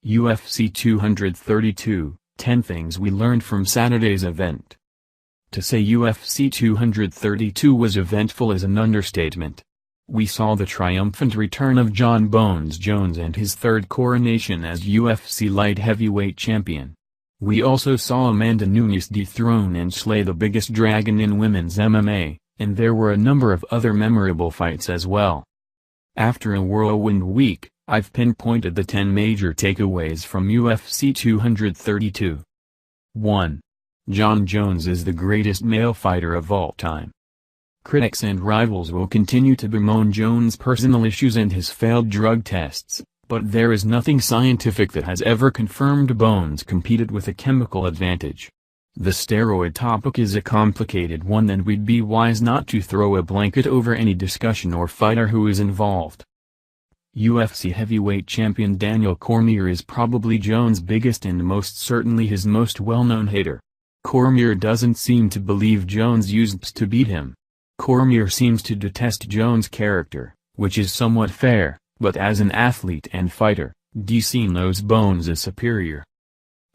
UFC 232, 10 Things We Learned from Saturday's Event. To say UFC 232 was eventful is an understatement. We saw the triumphant return of Jon "Bones" Jones and his third coronation as UFC Light Heavyweight Champion. We also saw Amanda Nunes dethrone and slay the biggest dragon in women's MMA, and there were a number of other memorable fights as well. After a whirlwind week, I've pinpointed the 10 major takeaways from UFC 232. 1. Jon Jones is the greatest male fighter of all time. Critics and rivals will continue to bemoan Jones' personal issues and his failed drug tests, but there is nothing scientific that has ever confirmed Bones competed with a chemical advantage. The steroid topic is a complicated one, and we'd be wise not to throw a blanket over any discussion or fighter who is involved. UFC heavyweight champion Daniel Cormier is probably Jones' biggest and most certainly his most well-known hater. Cormier doesn't seem to believe Jones used to beat him. Cormier seems to detest Jones' character, which is somewhat fair, but as an athlete and fighter, DC knows Bones is superior.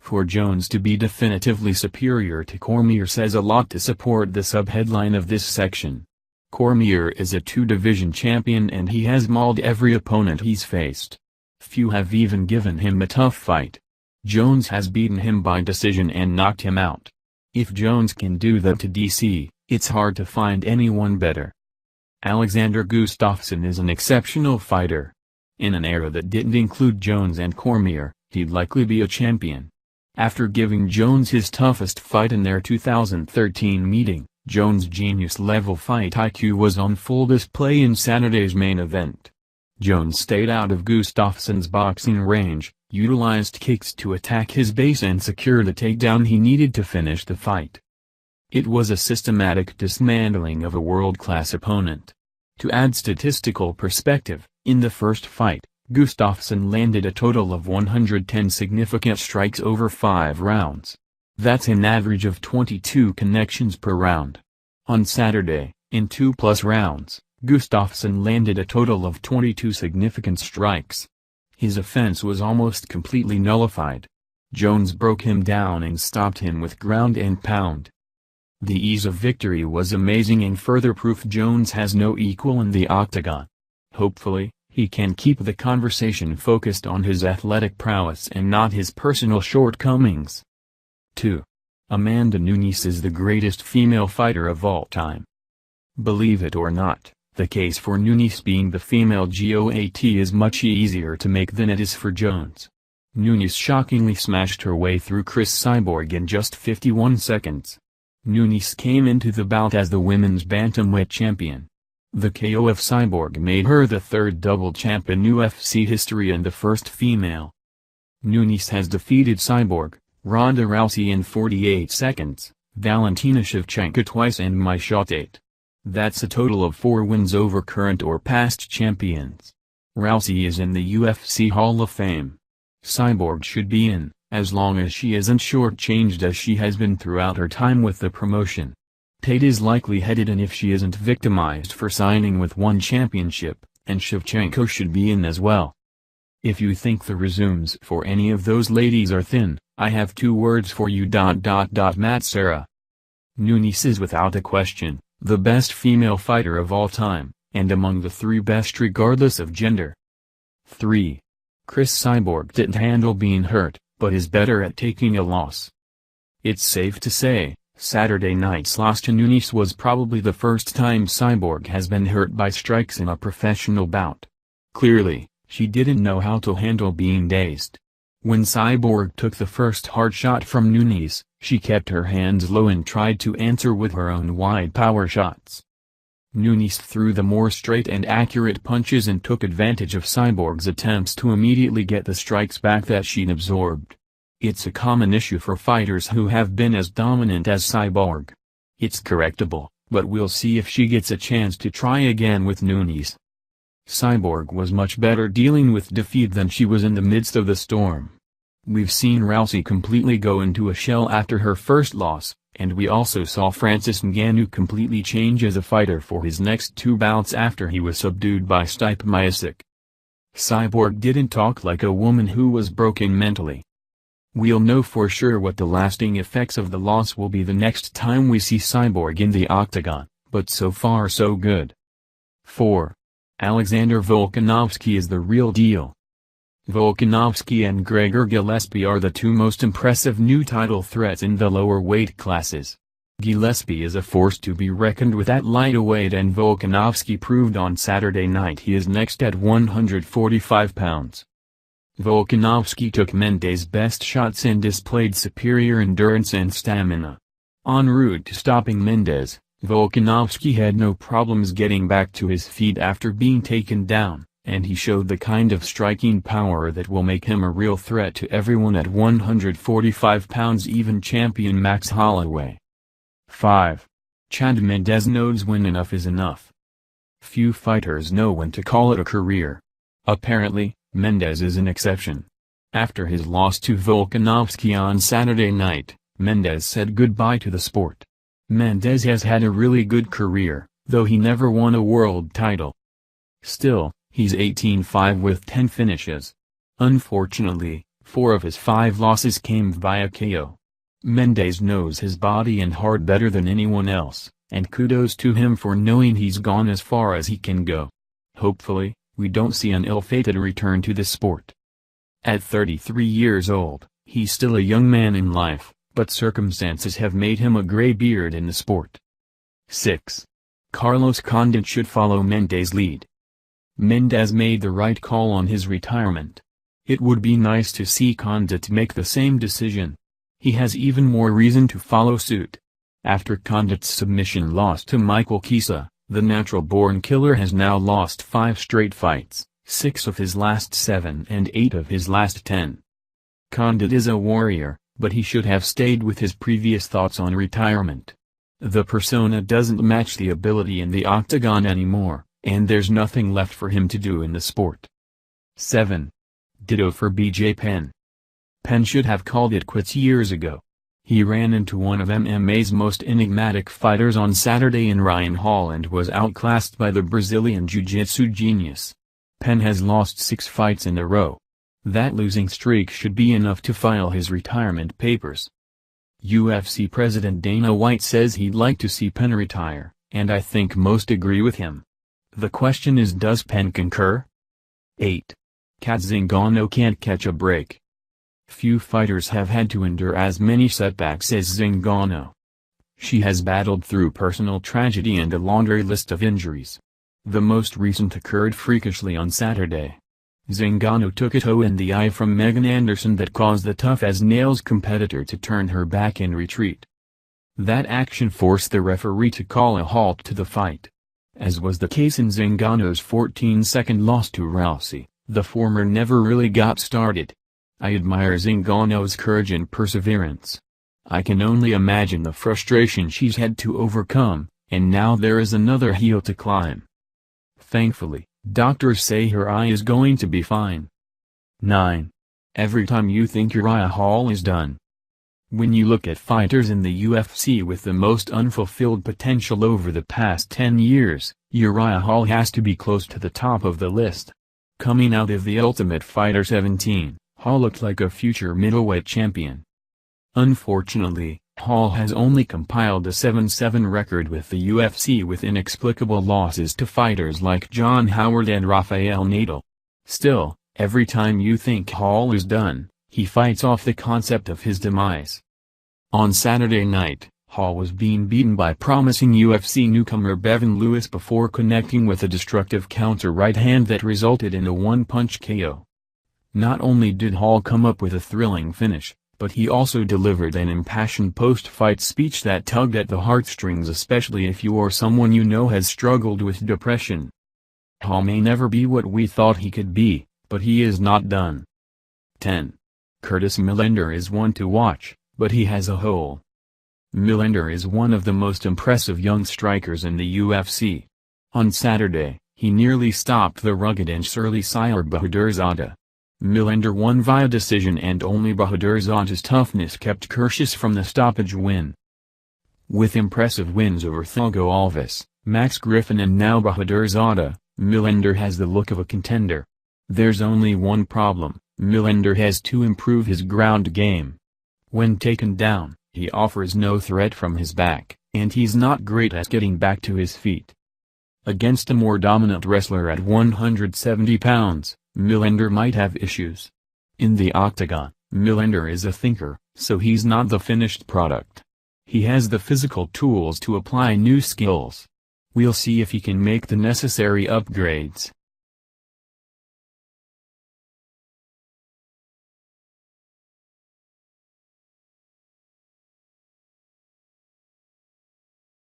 For Jones to be definitively superior to Cormier says a lot to support the subheadline of this section. Cormier is a two-division champion and he has mauled every opponent he's faced. Few have even given him a tough fight. Jones has beaten him by decision and knocked him out. If Jones can do that to DC, it's hard to find anyone better. Alexander Gustafsson is an exceptional fighter. In an era that didn't include Jones and Cormier, he'd likely be a champion. After giving Jones his toughest fight in their 2013 meeting, Jones' genius-level fight IQ was on full display in Saturday's main event. Jones stayed out of Gustafsson's boxing range, utilized kicks to attack his base and secured a takedown he needed to finish the fight. It was a systematic dismantling of a world-class opponent. To add statistical perspective, in the first fight, Gustafsson landed a total of 110 significant strikes over 5 rounds. That's an average of 22 connections per round. On Saturday, in 2+ rounds, Gustafsson landed a total of 22 significant strikes. His offense was almost completely nullified. Jones broke him down and stopped him with ground and pound. The ease of victory was amazing and further proof Jones has no equal in the octagon. Hopefully, he can keep the conversation focused on his athletic prowess and not his personal shortcomings. 2. Amanda Nunes is the greatest female fighter of all time. Believe it or not, the case for Nunes being the female GOAT is much easier to make than it is for Jones. Nunes shockingly smashed her way through Cris Cyborg in just 51 seconds. Nunes came into the bout as the women's bantamweight champion. The KO of Cyborg made her the third double champ in UFC history and the first female. Nunes has defeated Cyborg, Ronda Rousey in 48 seconds, Valentina Shevchenko twice and Miocic 8. That's a total of 4 wins over current or past champions. Rousey is in the UFC Hall of Fame. Cyborg should be in, as long as she isn't shortchanged as she has been throughout her time with the promotion. Tate is likely headed in if she isn't victimized for signing with one championship, and Shevchenko should be in as well. If you think the resumes for any of those ladies are thin, I have 2 words for you. Matt Serra. Nunes is without a question the best female fighter of all time, and among the 3 best regardless of gender. 3. Cris Cyborg didn't handle being hurt, but is better at taking a loss. It's safe to say, Saturday night's loss to Nunes was probably the first time Cyborg has been hurt by strikes in a professional bout. Clearly, she didn't know how to handle being dazed. When Cyborg took the first hard shot from Nunes, she kept her hands low and tried to answer with her own wide power shots. Nunes threw the more straight and accurate punches and took advantage of Cyborg's attempts to immediately get the strikes back that she'd absorbed. It's a common issue for fighters who have been as dominant as Cyborg. It's correctable, but we'll see if she gets a chance to try again with Nunes. Cyborg was much better dealing with defeat than she was in the midst of the storm. We've seen Rousey completely go into a shell after her first loss, and we also saw Francis Ngannou completely change as a fighter for his next 2 bouts after he was subdued by Stipe Miocic. Cyborg didn't talk like a woman who was broken mentally. We'll know for sure what the lasting effects of the loss will be the next time we see Cyborg in the octagon, but so far so good. 4. Alexander Volkanovski is the real deal. Volkanovski and Gregor Gillespie are the two most impressive new title threats in the lower weight classes. Gillespie is a force to be reckoned with at lightweight, and Volkanovski proved on Saturday night he is next at 145 pounds. Volkanovski took Mendes' best shots and displayed superior endurance and stamina. En route to stopping Mendes, Volkanovski had no problems getting back to his feet after being taken down, and he showed the kind of striking power that will make him a real threat to everyone at 145 pounds, even champion Max Holloway. 5. Chad Mendes knows when enough is enough. Few fighters know when to call it a career. Apparently, Mendes is an exception. After his loss to Volkanovski on Saturday night, Mendes said goodbye to the sport. Mendes has had a really good career, though he never won a world title. Still, he's 18-5 with 10 finishes. Unfortunately, 4 of his 5 losses came via KO. Mendes knows his body and heart better than anyone else, and kudos to him for knowing he's gone as far as he can go. Hopefully, we don't see an ill-fated return to the sport. At 33 years old, he's still a young man in life, but circumstances have made him a gray beard in the sport. 6. Carlos Condit should follow Mendes' lead. Mendes made the right call on his retirement. It would be nice to see Condit make the same decision. He has even more reason to follow suit. After Condit's submission loss to Michael Chiesa, the natural-born killer has now lost 5 straight fights, 6 of his last 7 and 8 of his last 10. Condit is a warrior, but he should have stayed with his previous thoughts on retirement. The persona doesn't match the ability in the octagon anymore, and there's nothing left for him to do in the sport. 7. Ditto for Bj Penn. Penn should have called it quits years ago. He ran into one of MMA's most enigmatic fighters on Saturday in Ryan Hall and was outclassed by the Brazilian jiu-jitsu genius. Penn has lost 6 fights in a row. That losing streak should be enough to file his retirement papers. UFC President Dana White says he'd like to see Penn retire, and I think most agree with him. The question is, does Penn concur? 8. Cat Zingano can't catch a break. Few fighters have had to endure as many setbacks as Zingano. She has battled through personal tragedy and a laundry list of injuries. The most recent occurred freakishly on Saturday. Zingano took a toe in the eye from Megan Anderson that caused the tough-as-nails competitor to turn her back and retreat. That action forced the referee to call a halt to the fight. As was the case in Zingano's 14-second loss to Rousey, the former never really got started. I admire Zingano's courage and perseverance. I can only imagine the frustration she's had to overcome, and now there is another hill to climb. Thankfully, doctors say her eye is going to be fine. 9. Every time you think Uriah Hall is done. When you look at fighters in the UFC with the most unfulfilled potential over the past 10 years, Uriah Hall has to be close to the top of the list. Coming out of the Ultimate Fighter 17, Hall looked like a future middleweight champion. Unfortunately, Hall has only compiled a 7-7 record with the UFC with inexplicable losses to fighters like John Howard and Rafael Nadal. Still, every time you think Hall is done, he fights off the concept of his demise. On Saturday night, Hall was being beaten by promising UFC newcomer Bevan Lewis before connecting with a destructive counter right hand that resulted in a one-punch KO. Not only did Hall come up with a thrilling finish, but he also delivered an impassioned post-fight speech that tugged at the heartstrings, especially if you or someone you know has struggled with depression. Hall may never be what we thought he could be, but he is not done. 10. Curtis Millander is one to watch, but he has a hole. Millander is one of the most impressive young strikers in the UFC. On Saturday, he nearly stopped the rugged and surly Sire Bahadurzada. Millander won via decision, and only Bahadurzada's toughness kept Curtis from the stoppage win. With impressive wins over Thiago Alves, Max Griffin and now Bahadurzada, Millander has the look of a contender. There's only one problem: Millander has to improve his ground game. When taken down, he offers no threat from his back, and he's not great at getting back to his feet. Against a more dominant wrestler at 170 pounds, Millander might have issues. In the octagon, Millander is a thinker, so he's not the finished product. He has the physical tools to apply new skills. We'll see if he can make the necessary upgrades.